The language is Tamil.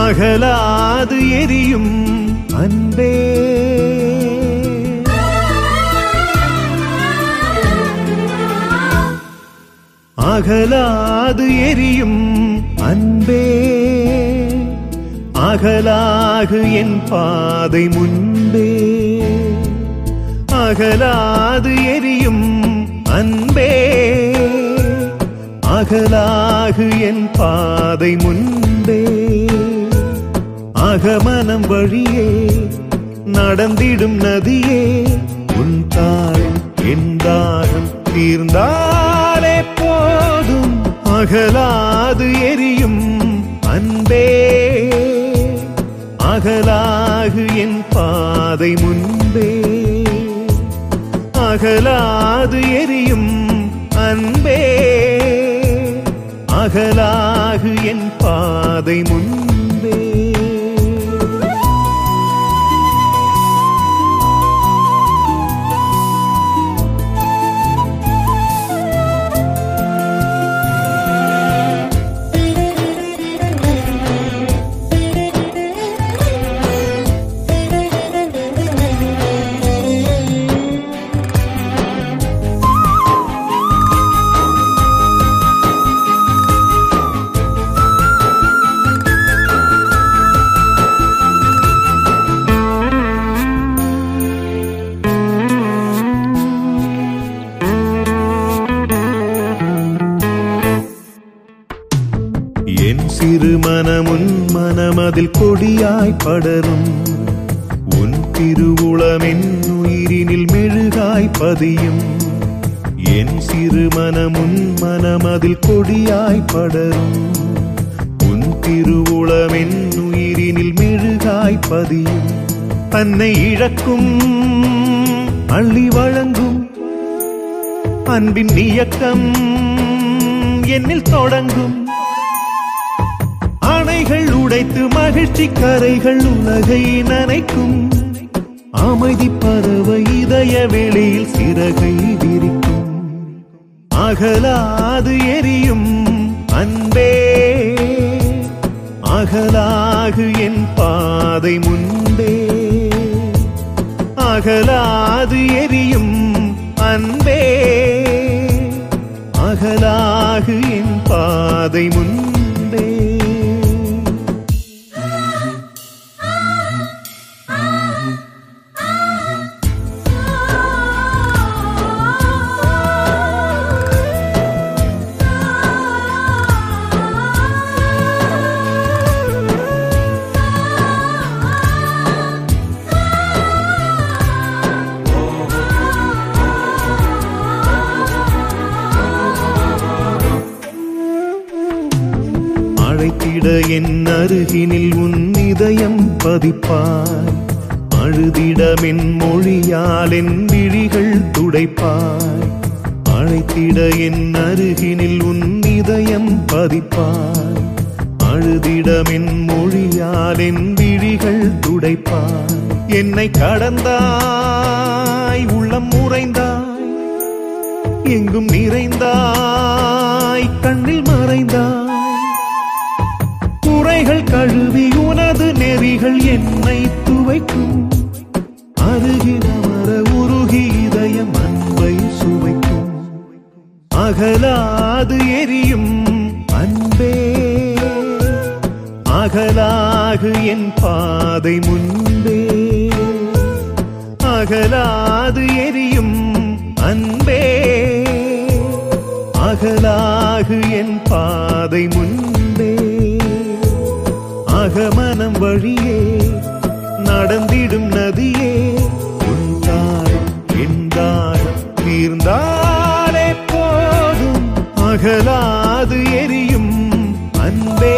அகலாது எரியும் அன்பே அகலாது எரியும் அன்பே அகலாகு என் பாதை முன்பே அகலாது எரியும் அன்பே அகலாகு என் பாதை முன்பே அகமனம் வழியே நடந்திடும் நதியே உன் தாள் என் தாகம் தீர்ந்தாலே போதும் அகலாது எரியும் அன்பே அகலாகு என் பாதை முன்பே அகலாது எரியும் அன்பே அகலாகு என் பாதை முன்பே என் சிறு மனமுன் மனமதில் கொடியாய் படரும் உன் திருவுளமென் உயிரினில் மெழுகாய் பதியும் என் சிறு மனமுன் மனமதில் கொடியாய் படரும் உன் திருவுளமென் உயிரினில் மெழுகாய் பதியும் தன்னை இழக்கும் அள்ளி வழங்கும் அன்பின் இயக்கம் என்னில் தொடங்கும் அணைகள் உடைத்து மகிழ்ச்சி கரைகள் உலகை நனைக்கும் அமைதி பறவை இதய வெளியில் சிறகை விரிக்கும் அகலாது எரியும் அன்பே அகலாகு என் பாதை முன்பே அகலாது எரியும் அன்பே அகலாகு என் பாதை முன்பே அழைத்திட என் அருகினில் உன் இதயம் பதிப்பாய் அழுதிடமென் மொழியால் என் விழிகள் துடைப்பாய் அழைத்திட என் அருகினில் உன் இதயம் பதிப்பாய் அழுதிடமென் மொழியால் என் விழிகள் துடைப்பாய் என்னை கடந்தாய் உள்ளம் உறைந்தாய் எங்கும் நிறைந்தாய் கண்ணில் மறைந்தாய் குறைகள் கழுவி உனது நெறிகள் என்னை துவைக்கும் அருகில் அமர உருகி இதயம் அன்பை சுவைக்கும் அகலாது எரியும் அன்பே அகலாகு என் பாதை முன்பே அகலாது எரியும் அன்பே அகலாகு என் பாதை முன்பே அகமனம் வழியே நடந்திடும் நதியே உன் தாள் என் தாகம் தீர்ந்தாலே போதும் அகலாது எரியும் அன்பே